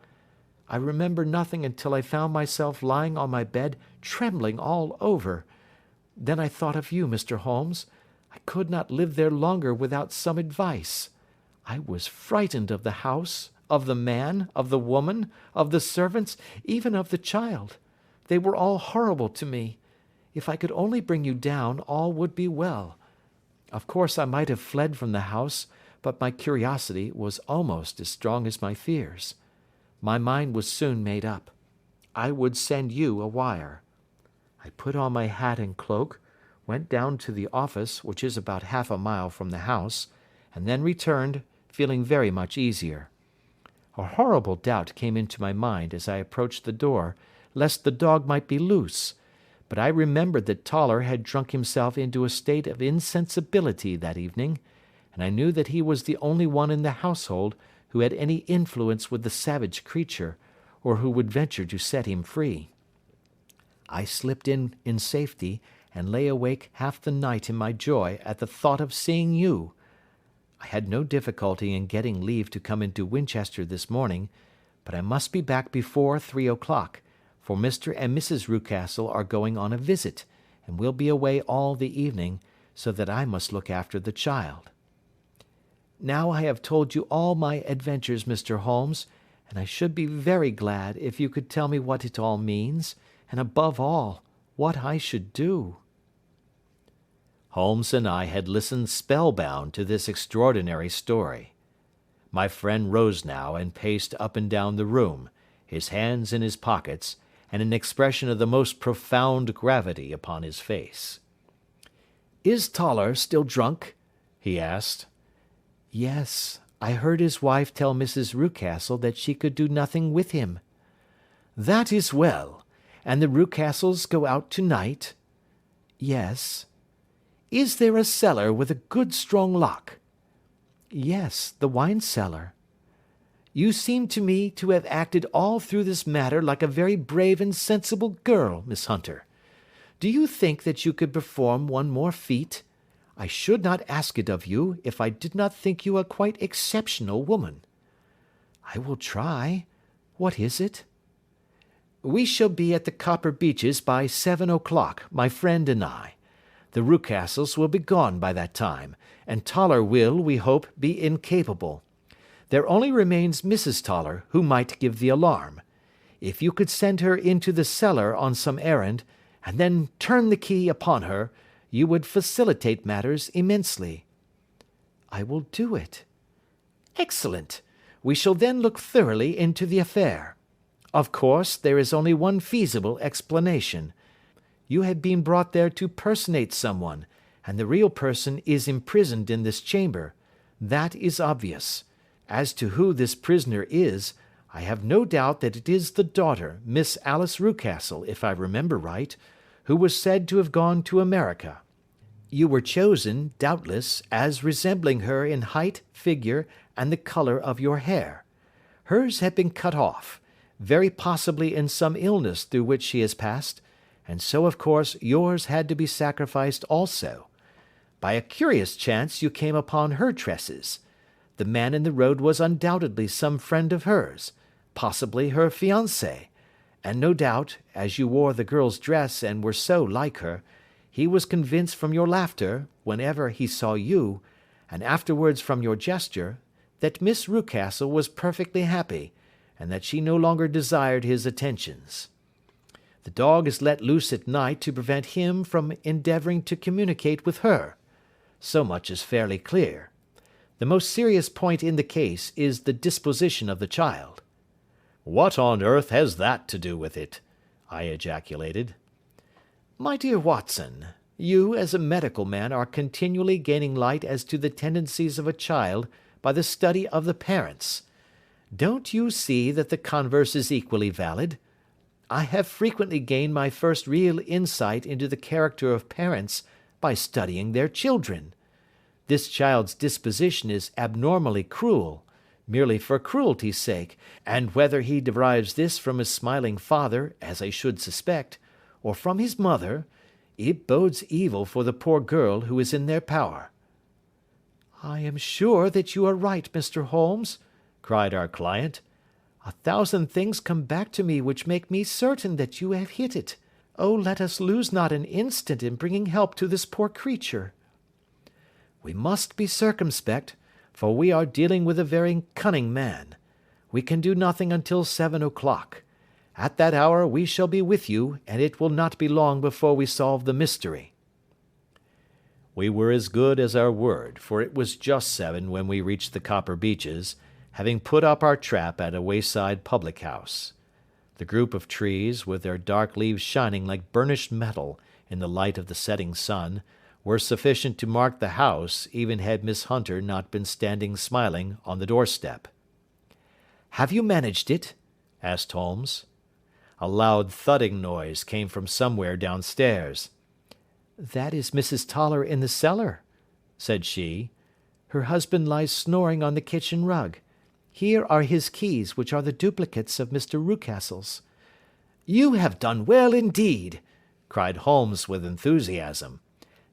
I remember nothing until I found myself lying on my bed, trembling all over. Then I thought of you, Mr. Holmes. I could not live there longer without some advice. I was frightened of the house, of the man, of the woman, of the servants, even of the child. They were all horrible to me. If I could only bring you down, all would be well. Of course I might have fled from the house, but my curiosity was almost as strong as my fears. My mind was soon made up. I would send you a wire. I put on my hat and cloak, went down to the office, which is about half a mile from the house, and then returned, feeling very much easier. A horrible doubt came into my mind as I approached the door, lest the dog might be loose, but I remembered that Toller had drunk himself into a state of insensibility that evening, and I knew that he was the only one in the household who had any influence with the savage creature, or who would venture to set him free. I slipped in safety, and lay awake half the night in my joy at the thought of seeing you. I had no difficulty in getting leave to come into Winchester this morning, but I must be back before 3 o'clock, for Mr. and Mrs. Rucastle are going on a visit, and will be away all the evening, so that I must look after the child. Now I have told you all my adventures, Mr. Holmes, and I should be very glad if you could tell me what it all means, and above all, what I should do." Holmes and I had listened spellbound to this extraordinary story. My friend rose now and paced up and down the room, his hands in his pockets, and an expression of the most profound gravity upon his face. "Is Toller still drunk?" he asked. "Yes, I heard his wife tell Mrs. Rucastle that she could do nothing with him. That is well. And the Rucastles go out to-night? Yes. Is there a cellar with a good strong lock? Yes, the wine cellar. You seem to me to have acted all through this matter like a very brave and sensible girl, Miss Hunter. Do you think that you could perform one more feat? I should not ask it of you if I did not think you a quite exceptional woman. I will try. What is it? We shall be at the Copper Beeches by 7 o'clock, my friend and I. The Rucastles will be gone by that time, and Toller will, we hope, be incapable. There only remains Mrs. Toller, who might give the alarm. If you could send her into the cellar on some errand, and then turn the key upon her, you would facilitate matters immensely. I will do it. Excellent. We shall then look thoroughly into the affair. Of course, there is only one feasible explanation. You have been brought there to personate someone, and the real person is imprisoned in this chamber. That is obvious. As to who this prisoner is, I have no doubt that it is the daughter, Miss Alice Rucastle, if I remember right, who was said to have gone to America. You were chosen, doubtless, as resembling her in height, figure, and the colour of your hair. Hers had been cut off, very possibly in some illness through which she has passed, and so of course yours had to be sacrificed also. By a curious chance you came upon her tresses. The man in the road was undoubtedly some friend of hers, possibly her fiancé, and no doubt, as you wore the girl's dress and were so like her, he was convinced from your laughter, whenever he saw you, and afterwards from your gesture, that Miss Rucastle was perfectly happy, and that she no longer desired his attentions. The dog is let loose at night to prevent him from endeavouring to communicate with her. So much is fairly clear. The most serious point in the case is the disposition of the child. What on earth has that to do with it? I ejaculated. My dear Watson, you as a medical man are continually gaining light as to the tendencies of a child by the study of the parents. Don't you see that the converse is equally valid? I have frequently gained my first real insight into the character of parents by studying their children. This child's disposition is abnormally cruel, merely for cruelty's sake, and whether he derives this from his smiling father, as I should suspect, or from his mother, it bodes evil for the poor girl who is in their power. I am sure that you are right, Mr. Holmes, cried our client. 1,000 things come back to me which make me certain that you have hit it. Oh, let us lose not an instant in bringing help to this poor creature. We must be circumspect, for we are dealing with a very cunning man. We can do nothing until 7 o'clock. At that hour we shall be with you, and it will not be long before we solve the mystery. We were as good as our word, for it was just 7 when we reached the Copper Beeches, having put up our trap at a wayside public-house. The group of trees, with their dark leaves shining like burnished metal in the light of the setting sun, were sufficient to mark the house, even had Miss Hunter not been standing smiling on the doorstep. "Have you managed it?" asked Holmes. A loud thudding noise came from somewhere downstairs. "That is Mrs. Toller in the cellar," said she. "Her husband lies snoring on the kitchen rug. Here are his keys, which are the duplicates of Mr. Rucastle's." "You have done well indeed," cried Holmes with enthusiasm.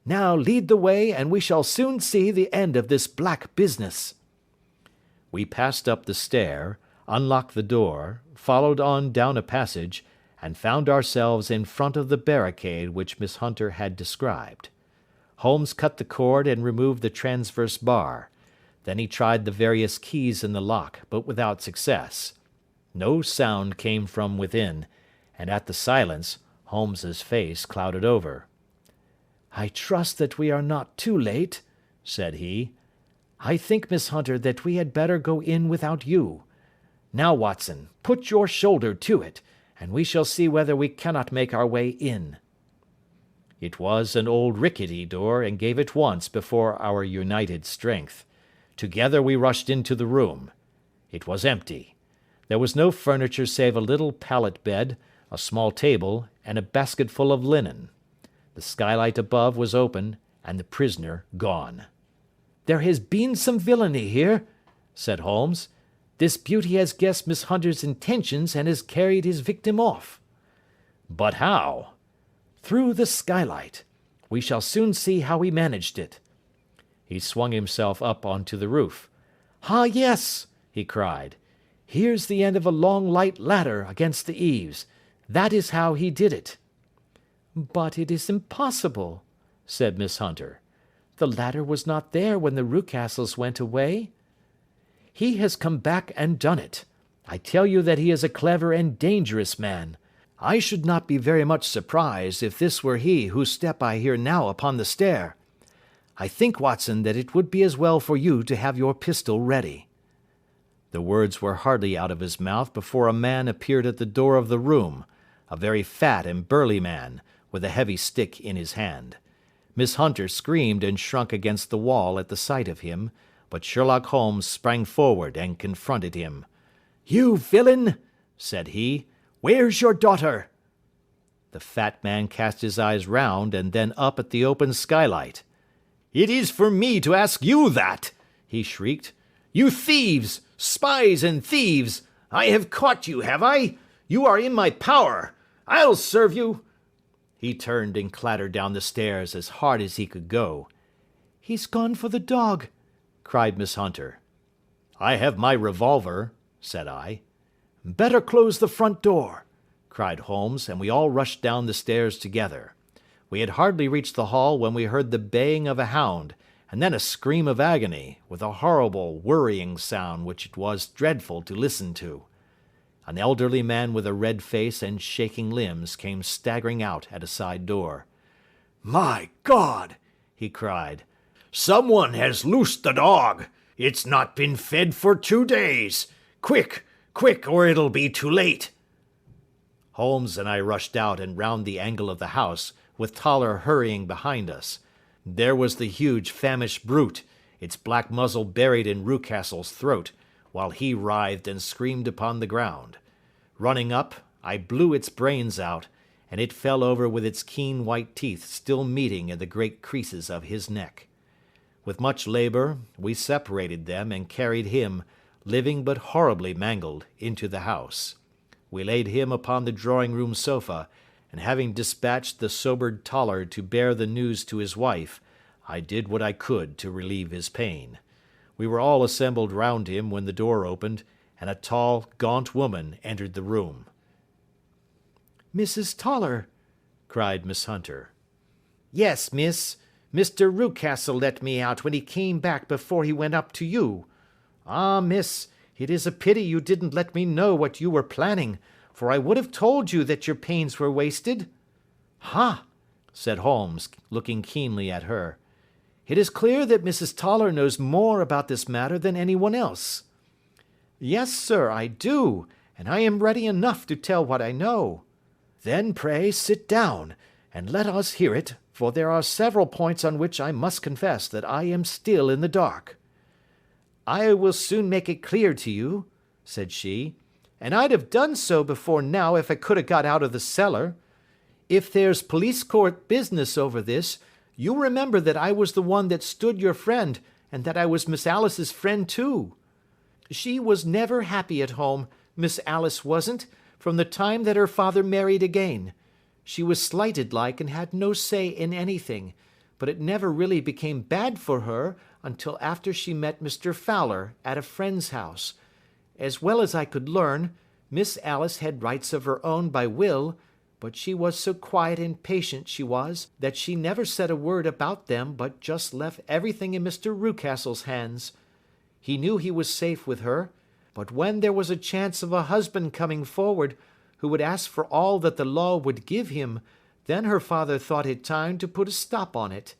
"Now lead the way, and we shall soon see the end of this black business." We passed up the stair, unlocked the door, followed on down a passage, and found ourselves in front of the barricade which Miss Hunter had described. Holmes cut the cord and removed the transverse bar. Then he tried the various keys in the lock, but without success. No sound came from within, and at the silence Holmes's face clouded over. "I trust that we are not too late," said he. "I think, Miss Hunter, that we had better go in without you. Now, Watson, put your shoulder to it, and we shall see whether we cannot make our way in." It was an old rickety door, and gave it once before our united strength. Together we rushed into the room. It was empty. There was no furniture save a little pallet bed, a small table, and a basketful of linen. The skylight above was open, and the prisoner gone. "There has been some villainy here," said Holmes. "This beauty has guessed Miss Hunter's intentions and has carried his victim off." "But how?" "Through the skylight. We shall soon see how he managed it." He swung himself up onto the roof. "Ah, yes," he cried. "Here's the end of a long light ladder against the eaves. That is how he did it." "But it is impossible," said Miss Hunter. "The ladder was not there when the Rucastles went away." "He has come back and done it. I tell you that he is a clever and dangerous man. I should not be very much surprised if this were he whose step I hear now upon the stair. I think, Watson, that it would be as well for you to have your pistol ready." The words were hardly out of his mouth before a man appeared at the door of the room, a very fat and burly man, with a heavy stick in his hand. Miss Hunter screamed and shrunk against the wall at the sight of him, but Sherlock Holmes sprang forward and confronted him. "You villain!" said he. "Where's your daughter?" The fat man cast his eyes round and then up at the open skylight. "It is for me to ask you that!" he shrieked. "You thieves! Spies and thieves! I have caught you, have I? You are in my power! I'll serve you!" He turned and clattered down the stairs as hard as he could go. "He's gone for the dog," cried Miss Hunter. "I have my revolver," said I. "Better close the front door," cried Holmes, and we all rushed down the stairs together. We had hardly reached the hall when we heard the baying of a hound, and then a scream of agony, with a horrible, worrying sound which it was dreadful to listen to. An elderly man with a red face and shaking limbs came staggering out at a side door. "My God!" he cried. "Someone has loosed the dog. It's not been fed for 2 days. Quick, quick, or it'll be too late." Holmes and I rushed out and round the angle of the house, with Toller hurrying behind us. There was the huge famished brute, its black muzzle buried in Rucastle's throat, while he writhed and screamed upon the ground. Running up, I blew its brains out, and it fell over with its keen white teeth still meeting in the great creases of his neck. With much labour, we separated them and carried him, living but horribly mangled, into the house. We laid him upon the drawing-room sofa, and having dispatched the sobered Toller to bear the news to his wife, I did what I could to relieve his pain. We were all assembled round him when the door opened, and a tall, gaunt woman entered the room. "Mrs. Toller!" cried Miss Hunter. "Yes, miss. Mr. Rucastle let me out when he came back before he went up to you. Ah, miss, it is a pity you didn't let me know what you were planning, for I would have told you that your pains were wasted." "Ha!" said Holmes, looking keenly at her. "It is clear that Mrs. Toller knows more about this matter than anyone else." "Yes, sir, I do, and I am ready enough to tell what I know." "Then pray sit down, and let us hear it, for there are several points on which I must confess that I am still in the dark." "I will soon make it clear to you," said she, "and I'd have done so before now if I could have got out of the cellar. If there's police court business over this, you'll remember that I was the one that stood your friend, and that I was Miss Alice's friend too. She was never happy at home, Miss Alice wasn't, from the time that her father married again. She was slighted like and had no say in anything, but it never really became bad for her until after she met Mr. Fowler at a friend's house. As well as I could learn, Miss Alice had rights of her own by will, but she was so quiet and patient, she was, that she never said a word about them but just left everything in Mr. Rucastle's hands. He knew he was safe with her, but when there was a chance of a husband coming forward who would ask for all that the law would give him, then her father thought it time to put a stop on it.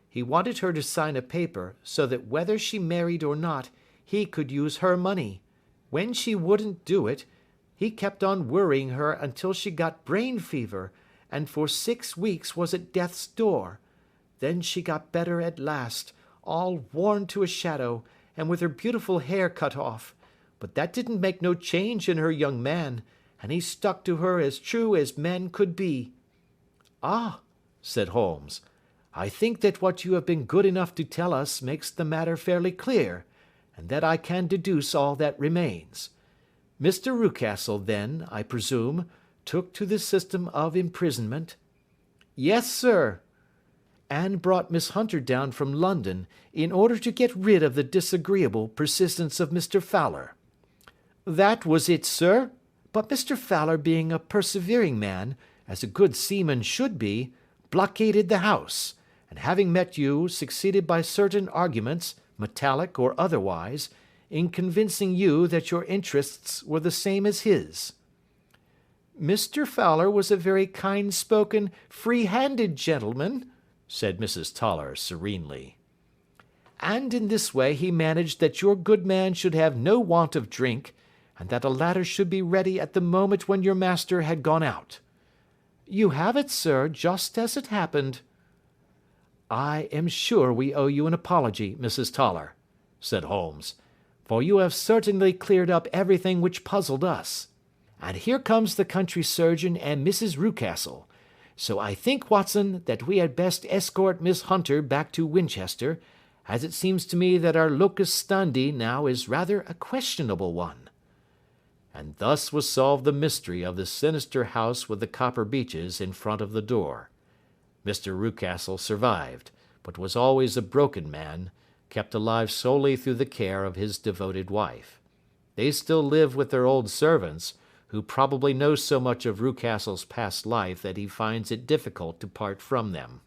He wanted her to sign a paper so that whether she married or not, he could use her money. When she wouldn't do it, he kept on worrying her until she got brain fever, and for 6 weeks was at death's door. Then she got better at last, all worn to a shadow, and with her beautiful hair cut off, but that didn't make no change in her young man, and he stuck to her as true as men could be." "Ah," said Holmes, "I think that what you have been good enough to tell us makes the matter fairly clear, and that I can deduce all that remains. Mr. Rucastle, then, I presume, took to the system of imprisonment?" "Yes, sir." "And brought Miss Hunter down from London in order to get rid of the disagreeable persistence of Mr. Fowler?" "That was it, sir. But Mr. Fowler, being a persevering man, as a good seaman should be, blockaded the house, and having met you, succeeded by certain arguments, metallic or otherwise, in convincing you that your interests were the same as his." "Mr. Fowler was a very kind-spoken, free-handed gentleman," said Mrs. Toller serenely. "And in this way he managed that your good man should have no want of drink, and that a ladder should be ready at the moment when your master had gone out. You have it, sir, just as it happened." "I am sure we owe you an apology, Mrs. Toller," said Holmes, "for you have certainly cleared up everything which puzzled us. And here comes the country surgeon and Mrs. Rucastle, so I think, Watson, that we had best escort Miss Hunter back to Winchester, as it seems to me that our locus standi now is rather a questionable one." And thus was solved the mystery of the sinister house with the copper beeches in front of the door. Mr. Rucastle survived, but was always a broken man, kept alive solely through the care of his devoted wife. They still live with their old servants, who probably know so much of Rucastle's past life that he finds it difficult to part from them.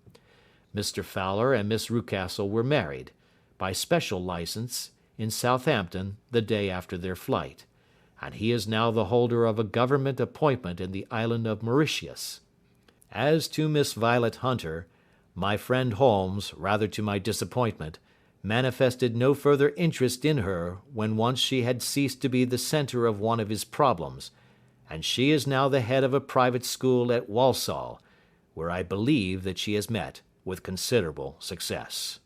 Mr. Fowler and Miss Rucastle were married, by special license, in Southampton the day after their flight, and he is now the holder of a government appointment in the island of Mauritius. As to Miss Violet Hunter, my friend Holmes, rather to my disappointment, manifested no further interest in her when once she had ceased to be the centre of one of his problems, and she is now the head of a private school at Walsall, where I believe that she has met with considerable success.